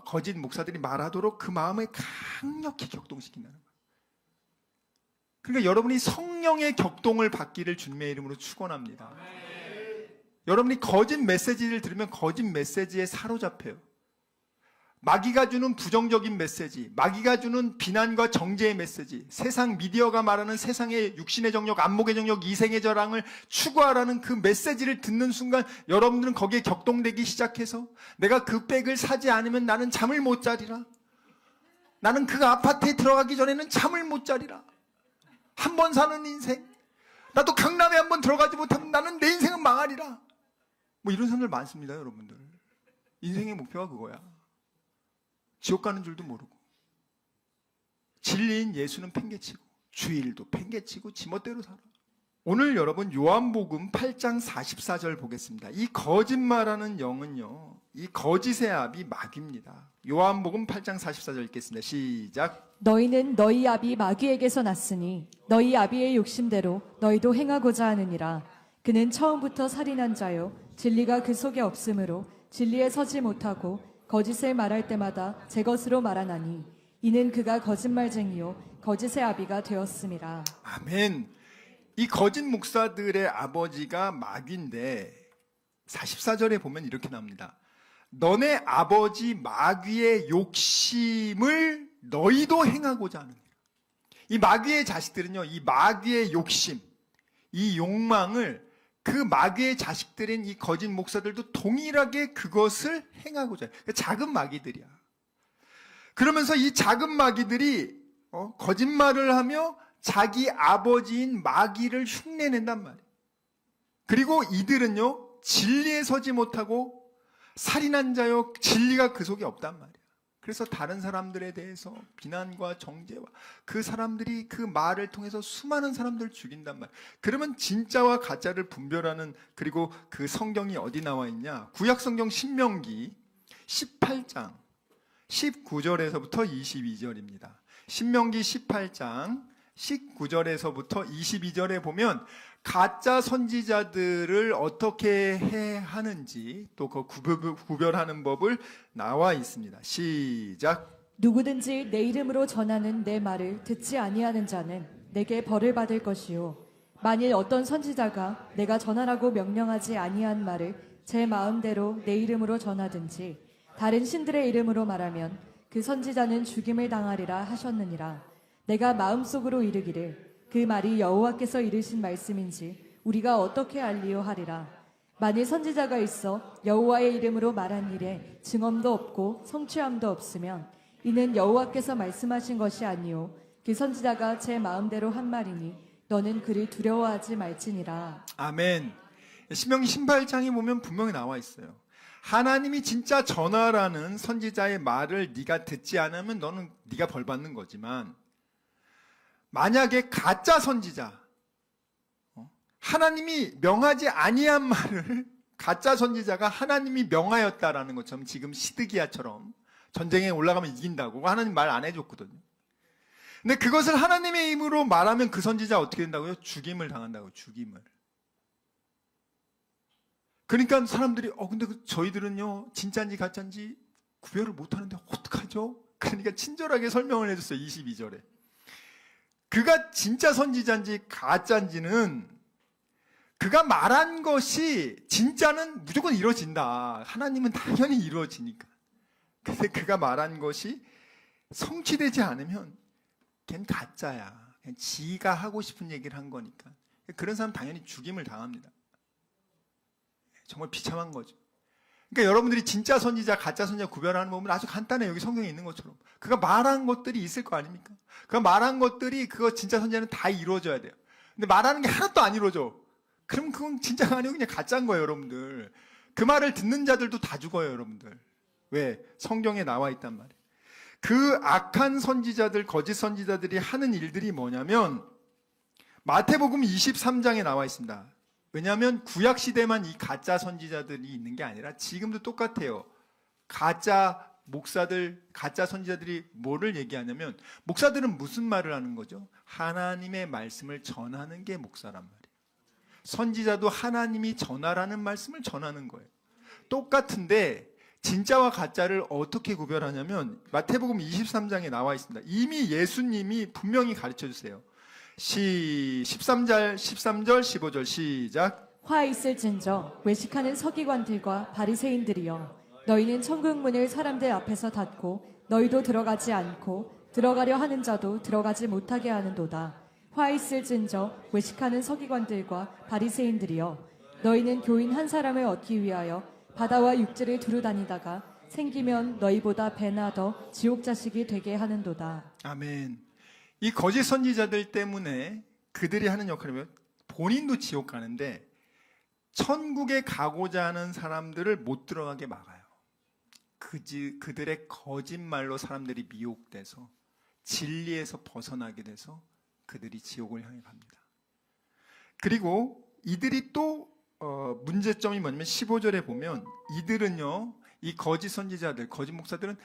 거짓 목사들이 말하도록 그 마음을 강력히 격동시킨다는 거예요. 그러니까 여러분이 성령의 격동을 받기를 주님의 이름으로 축원합니다. 여러분이 거짓 메시지를 들으면 거짓 메시지에 사로잡혀요. 마귀가 주는 부정적인 메시지, 마귀가 주는 비난과 정죄의 메시지, 세상 미디어가 말하는 세상의 육신의 정욕, 안목의 정욕, 이생의 저랑을 추구하라는 그 메시지를 듣는 순간 여러분들은 거기에 격동되기 시작해서 내가 그 백을 사지 않으면 나는 잠을 못 자리라. 나는 그 아파트에 들어가기 전에는 잠을 못 자리라. 한 번 사는 인생, 나도 강남에 한 번 들어가지 못하면 나는 내 인생은 망하리라. 뭐 이런 사람들 많습니다, 여러분들. 인생의 목표가 그거야. 지옥 가는 줄도 모르고 진리인 예수는 팽개치고 주일도 팽개치고 지멋대로 살아. 오늘 여러분 요한복음 8장 44절 보겠습니다. 이 거짓말하는 영은요, 이 거짓의 아비 마귀입니다. 요한복음 8장 44절 읽겠습니다. 시작. 너희는 너희 아비 마귀에게서 났으니 너희 아비의 욕심대로 너희도 행하고자 하느니라. 그는 처음부터 살인한 자요 진리가 그 속에 없으므로 진리에 서지 못하고 거짓을 말할 때마다 제 것으로 말하나니 이는 그가 거짓말쟁이요 거짓의 아비가 되었음이라. 아멘. 이 거짓 목사들의 아버지가 마귀인데 44절에 보면 이렇게 나옵니다. 너네 아버지 마귀의 욕심을 너희도 행하고자 하느니라. 이 마귀의 자식들은요, 이 마귀의 욕심, 이 욕망을 그 마귀의 자식들인 이 거짓 목사들도 동일하게 그것을 행하고자 해요. 작은 마귀들이야. 그러면서 이 작은 마귀들이 거짓말을 하며 자기 아버지인 마귀를 흉내낸단 말이에요. 그리고 이들은요, 진리에 서지 못하고 살인한 자요 진리가 그 속에 없단 말이에요. 그래서 다른 사람들에 대해서 비난과 정죄와 그 사람들이 그 말을 통해서 수많은 사람들을 죽인단 말이에요. 그러면 진짜와 가짜를 분별하는, 그리고 그 성경이 어디 나와 있냐? 구약성경 신명기 18장 19절에서부터 22절입니다. 신명기 18장 19절에서부터 22절에 보면 가짜 선지자들을 어떻게 해야 하는지 또 그 구별하는 법을 나와 있습니다. 시작. 누구든지 내 이름으로 전하는 내 말을 듣지 아니하는 자는 내게 벌을 받을 것이요 만일 어떤 선지자가 내가 전하라고 명령하지 아니한 말을 제 마음대로 내 이름으로 전하든지 다른 신들의 이름으로 말하면 그 선지자는 죽임을 당하리라 하셨느니라. 내가 마음속으로 이르기를 그 말이 여호와께서 이르신 말씀인지 우리가 어떻게 알리요 하리라. 만일 선지자가 있어 여호와의 이름으로 말한 일에 증언도 없고 성취함도 없으면 이는 여호와께서 말씀하신 것이 아니요 그 선지자가 제 마음대로 한 말이니 너는 그를 두려워하지 말지니라. 아멘. 신명기 18장에 보면 분명히 나와 있어요. 하나님이 진짜 전하라는 선지자의 말을 네가 듣지 않으면 너는 네가 벌 받는 거지만, 만약에 가짜 선지자, 하나님이 명하지 아니한 말을 가짜 선지자가 하나님이 명하였다라는 것처럼, 지금 시드기야처럼 전쟁에 올라가면 이긴다고 하나님 말 안 해줬거든요. 근데 그것을 하나님의 힘으로 말하면 그 선지자 어떻게 된다고요? 죽임을 당한다고. 죽임을. 그러니까 사람들이 근데 저희들은요 진짜인지 가짜인지 구별을 못하는데 어떡하죠? 그러니까 친절하게 설명을 해줬어요. 22절에 그가 진짜 선지자인지 가짜인지는 그가 말한 것이, 진짜는 무조건 이루어진다. 하나님은 당연히 이루어지니까. 근데 그가 말한 것이 성취되지 않으면 걔는 가짜야. 그냥 지가 하고 싶은 얘기를 한 거니까. 그런 사람 당연히 죽임을 당합니다. 정말 비참한 거죠. 그러니까 여러분들이 진짜 선지자, 가짜 선지자 구별하는 부분은 아주 간단해요. 여기 성경에 있는 것처럼. 그가 말한 것들이 있을 거 아닙니까? 그가 말한 것들이, 그거 진짜 선지자는 다 이루어져야 돼요. 근데 말하는 게 하나도 안 이루어져. 그럼 그건 진짜가 아니고 그냥 가짜인 거예요, 여러분들. 그 말을 듣는 자들도 다 죽어요, 여러분들. 왜? 성경에 나와 있단 말이에요. 그 악한 선지자들, 거짓 선지자들이 하는 일들이 뭐냐면, 마태복음 23장에 나와 있습니다. 왜냐하면 구약 시대만 이 가짜 선지자들이 있는 게 아니라 지금도 똑같아요. 가짜 목사들, 가짜 선지자들이 뭐를 얘기하냐면, 목사들은 무슨 말을 하는 거죠? 하나님의 말씀을 전하는 게 목사란 말이에요. 선지자도 하나님이 전하라는 말씀을 전하는 거예요. 똑같은데 진짜와 가짜를 어떻게 구별하냐면 마태복음 23장에 나와 있습니다. 이미 예수님이 분명히 가르쳐 주세요. 13절, 15절 시작. 화 있을진저 외식하는 서기관들과 바리새인들이여 너희는 천국 문을 사람들 앞에서 닫고 너희도 들어가지 않고 들어가려 하는 자도 들어가지 못하게 하는도다. 화 있을진저 외식하는 서기관들과 바리새인들이여 너희는 교인 한 사람을 얻기 위하여 바다와 육지를 두루 다니다가 생기면 너희보다 배나 더 지옥 자식이 되게 하는도다. 아멘. 이 거짓 선지자들 때문에 그들이 하는 역할이면 본인도 지옥 가는데 천국에 가고자 하는 사람들을 못 들어가게 막아요. 그들의 거짓말로 사람들이 미혹돼서 진리에서 벗어나게 돼서 그들이 지옥을 향해 갑니다. 그리고 이들이 또 문제점이 뭐냐면 15절에 보면 이들은요, 이 거짓 선지자들, 거짓 목사들은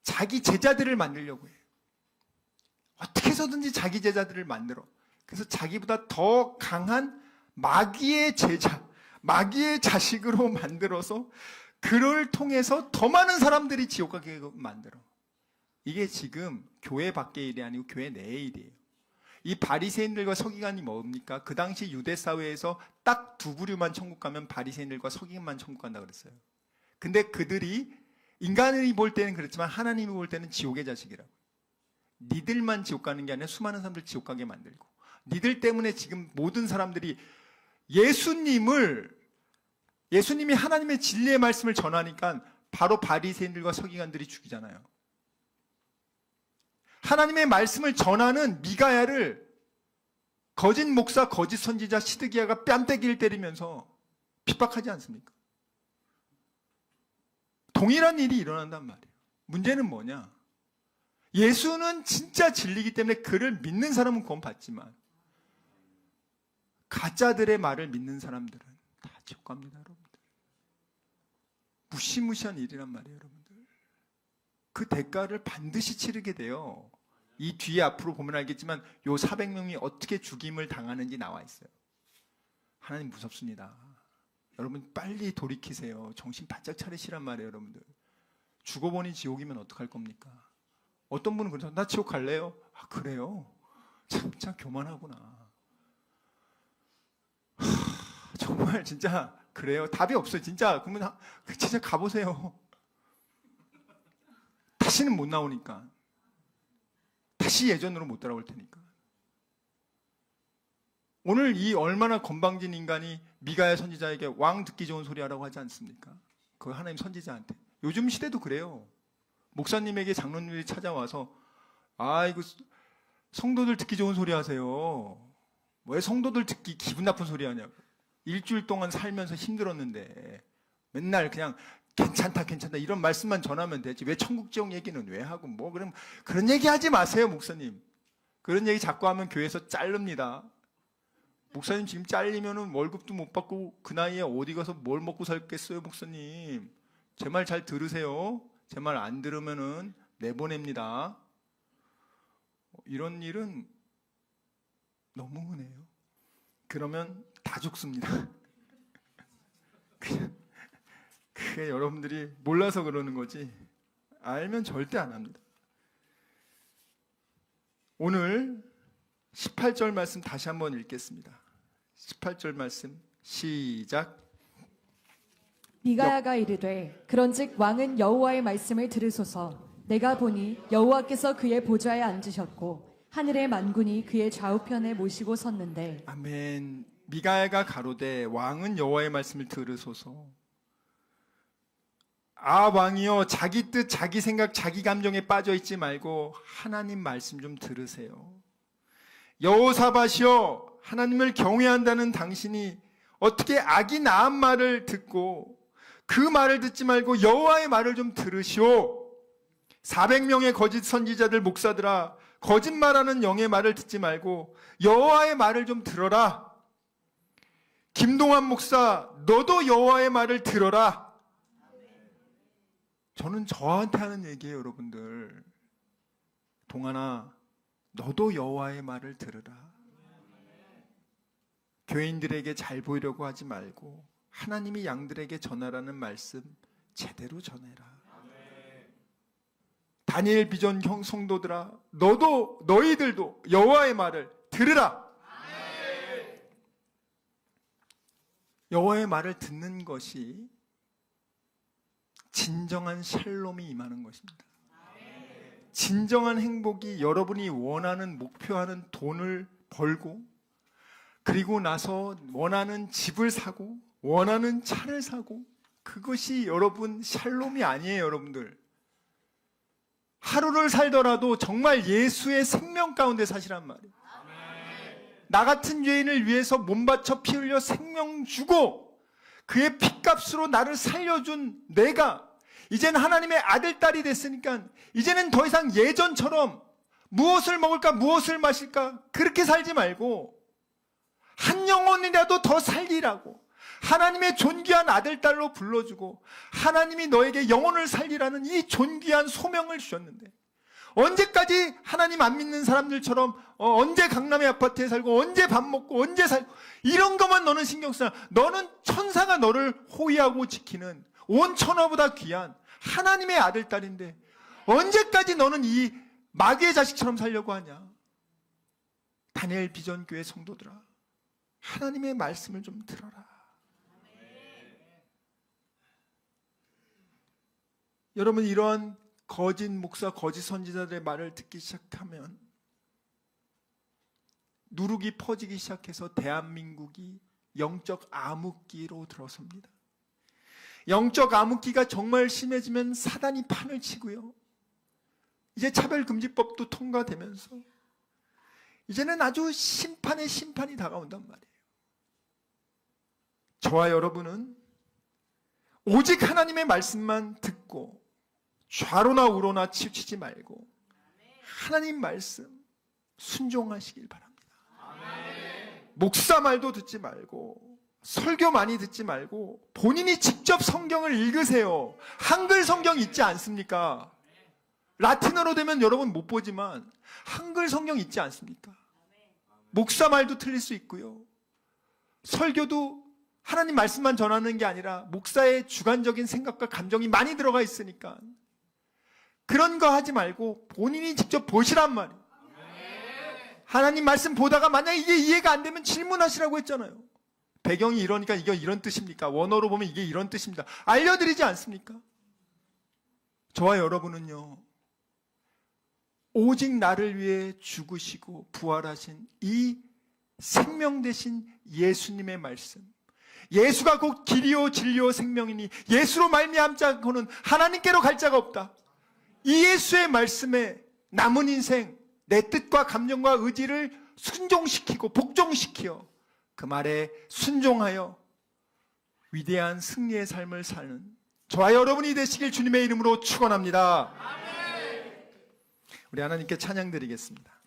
자기 제자들을 만들려고 해요. 어떻게 해서든지 자기 제자들을 만들어. 그래서 자기보다 더 강한 마귀의 제자, 마귀의 자식으로 만들어서 그를 통해서 더 많은 사람들이 지옥 가게 만들어. 이게 지금 교회 밖의 일이 아니고 교회 내의 일이에요. 이 바리새인들과 서기관이 뭡니까? 그 당시 유대 사회에서 딱 두 부류만 천국 가면 바리새인들과 서기관만 천국 간다 그랬어요. 근데 그들이 인간이 볼 때는 그렇지만 하나님이 볼 때는 지옥의 자식이라고. 니들만 지옥 가는 게 아니라 수많은 사람들 지옥 가게 만들고, 니들 때문에 지금 모든 사람들이 예수님이 하나님의 진리의 말씀을 전하니까 바로 바리새인들과 서기관들이 죽이잖아요. 하나님의 말씀을 전하는 미가야를 거짓 목사, 거짓 선지자 시드기야가 뺨때기를 때리면서 핍박하지 않습니까? 동일한 일이 일어난단 말이에요. 문제는 뭐냐? 예수는 진짜 진리이기 때문에 그를 믿는 사람은 구원받지만 가짜들의 말을 믿는 사람들은 다 지옥 갑니다, 여러분들. 무시무시한 일이란 말이에요, 여러분들. 그 대가를 반드시 치르게 돼요. 이 뒤에 앞으로 보면 알겠지만 요 400명이 어떻게 죽임을 당하는지 나와 있어요. 하나님 무섭습니다. 여러분 빨리 돌이키세요. 정신 바짝 차리시란 말이에요, 여러분들. 죽어보니 지옥이면 어떡할 겁니까? 어떤 분은 그러죠. 나 지옥 갈래요? 아, 그래요? 참 교만하구나. 정말 진짜 그래요? 답이 없어요. 진짜 그러면 진짜 가보세요. 다시는 못 나오니까. 다시 예전으로 못 돌아올 테니까. 오늘 이 얼마나 건방진 인간이 미가야 선지자에게 왕 듣기 좋은 소리 하라고 하지 않습니까? 그 하나님 선지자한테. 요즘 시대도 그래요. 목사님에게 장로님들이 찾아와서 이거 성도들 듣기 좋은 소리 하세요. 왜 성도들 듣기 기분 나쁜 소리 하냐고. 일주일 동안 살면서 힘들었는데 맨날 그냥 괜찮다 이런 말씀만 전하면 되지. 왜 천국 지옥 얘기는 왜 하고 그럼 그런 얘기 하지 마세요, 목사님. 그런 얘기 자꾸 하면 교회에서 자릅니다. 목사님 지금 잘리면은 월급도 못 받고 그 나이에 어디 가서 뭘 먹고 살겠어요, 목사님. 제 말 잘 들으세요. 제 말 안 들으면은 내보냅니다. 이런 일은 너무 흔해요. 그러면 다 죽습니다. 그게 여러분들이 몰라서 그러는 거지 알면 절대 안 합니다. 오늘 18절 말씀 다시 한번 읽겠습니다. 18절 말씀 시작. 미가야가 이르되 그런즉 왕은 여호와의 말씀을 들으소서. 내가 보니 여호와께서 그의 보좌에 앉으셨고 하늘의 만군이 그의 좌우편에 모시고 섰는데. 아멘. 미가야가 가로되 왕은 여호와의 말씀을 들으소서. 왕이여, 자기 뜻, 자기 생각, 자기 감정에 빠져 있지 말고 하나님 말씀 좀 들으세요. 여호사밧이여, 하나님을 경외한다는 당신이 어떻게 악이 나은 말을 듣고 그 말을 듣지 말고 여호와의 말을 좀 들으시오. 400명의 거짓 선지자들 목사들아, 거짓말하는 영의 말을 듣지 말고 여호와의 말을 좀 들어라. 김동환 목사, 너도 여호와의 말을 들어라. 저는 저한테 하는 얘기예요, 여러분들. 동환아, 너도 여호와의 말을 들으라. 교인들에게 잘 보이려고 하지 말고 하나님이 양들에게 전하라는 말씀 제대로 전해라. 다니엘 비전 형 성도들아, 너희들도 여호와의 말을 들으라. 여호와의 말을 듣는 것이 진정한 샬롬이 임하는 것입니다. 진정한 행복이 여러분이 원하는 목표하는 돈을 벌고 그리고 나서 원하는 집을 사고 원하는 차를 사고, 그것이 여러분 샬롬이 아니에요. 여러분들 하루를 살더라도 정말 예수의 생명 가운데 사시란 말이에요. 나 같은 죄인을 위해서 몸 바쳐 피 흘려 생명 주고 그의 피값으로 나를 살려준 내가 이제는 하나님의 아들, 딸이 됐으니까 이제는 더 이상 예전처럼 무엇을 먹을까 무엇을 마실까 그렇게 살지 말고 한 영혼이라도 더 살리라고 하나님의 존귀한 아들, 딸로 불러주고 하나님이 너에게 영혼을 살리라는 이 존귀한 소명을 주셨는데, 언제까지 하나님 안 믿는 사람들처럼 언제 강남의 아파트에 살고 언제 밥 먹고 언제 살고 이런 것만 너는 신경 쓰나. 너는 천사가 너를 호위하고 지키는 온 천하보다 귀한 하나님의 아들, 딸인데 언제까지 너는 이 마귀의 자식처럼 살려고 하냐. 다니엘 비전교회 성도들아, 하나님의 말씀을 좀 들어라. 여러분, 이러한 거짓 목사, 거짓 선지자들의 말을 듣기 시작하면 누룩이 퍼지기 시작해서 대한민국이 영적 암흑기로 들어섭니다. 영적 암흑기가 정말 심해지면 사단이 판을 치고요, 이제 차별금지법도 통과되면서 이제는 아주 심판의 심판이 다가온단 말이에요. 저와 여러분은 오직 하나님의 말씀만 듣고 좌로나 우로나 치우치지 말고 하나님 말씀 순종하시길 바랍니다. 목사 말도 듣지 말고 설교 많이 듣지 말고 본인이 직접 성경을 읽으세요. 한글 성경 있지 않습니까? 라틴어로 되면 여러분 못 보지만 한글 성경 있지 않습니까? 목사 말도 틀릴 수 있고요, 설교도 하나님 말씀만 전하는 게 아니라 목사의 주관적인 생각과 감정이 많이 들어가 있으니까 그런 거 하지 말고 본인이 직접 보시란 말이에요. 하나님 말씀 보다가 만약에 이게 이해가 안 되면 질문하시라고 했잖아요. 배경이 이러니까 이게 이런 뜻입니까? 원어로 보면 이게 이런 뜻입니다. 알려드리지 않습니까? 저와 여러분은요, 오직 나를 위해 죽으시고 부활하신 이 생명 되신 예수님의 말씀, 예수가 곧 길이요 진리요 생명이니 예수로 말미암지 않고는 하나님께로 갈 자가 없다. 이 예수의 말씀에 남은 인생, 내 뜻과 감정과 의지를 순종시키고 복종시키어 그 말에 순종하여 위대한 승리의 삶을 사는 저와 여러분이 되시길 주님의 이름으로 축원합니다. 우리 하나님께 찬양 드리겠습니다.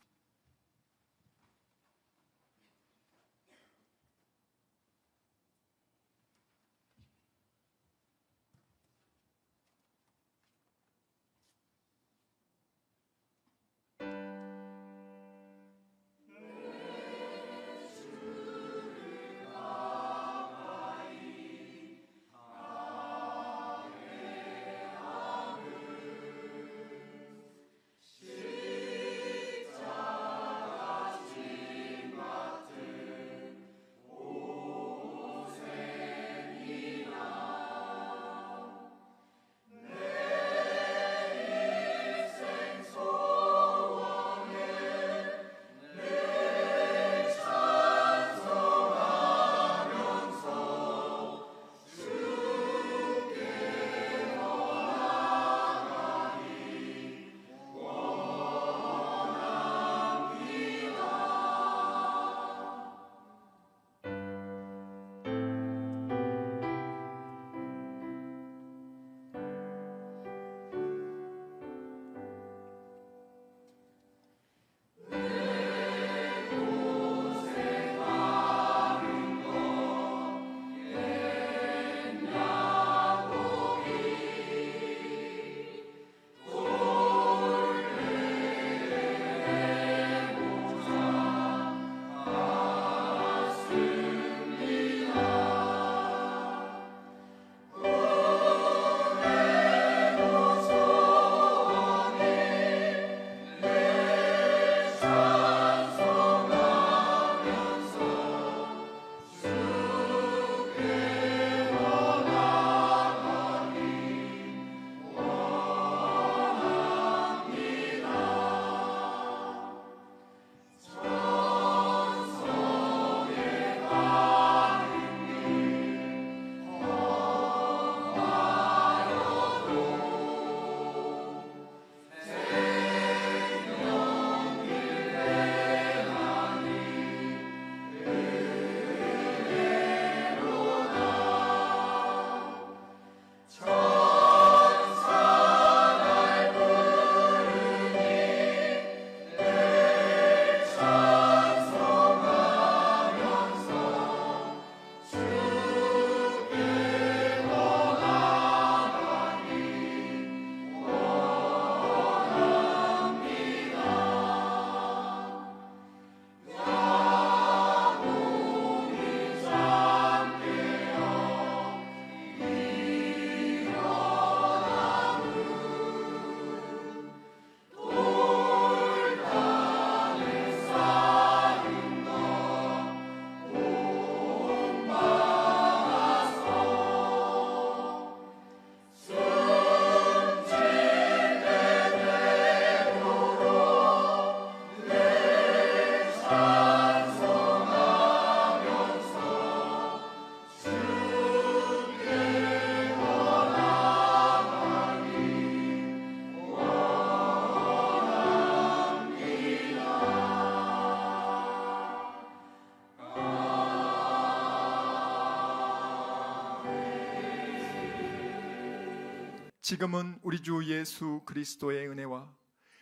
지금은 우리 주 예수 그리스도의 은혜와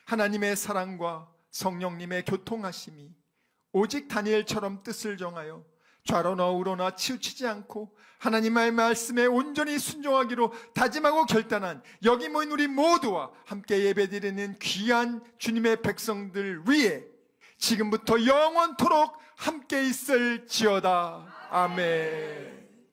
하나님의 사랑과 성령님의 교통하심이 오직 다니엘처럼 뜻을 정하여 좌로나 우로나 치우치지 않고 하나님의 말씀에 온전히 순종하기로 다짐하고 결단한 여기 모인 우리 모두와 함께 예배드리는 귀한 주님의 백성들 위에 지금부터 영원토록 함께 있을지어다. 아멘.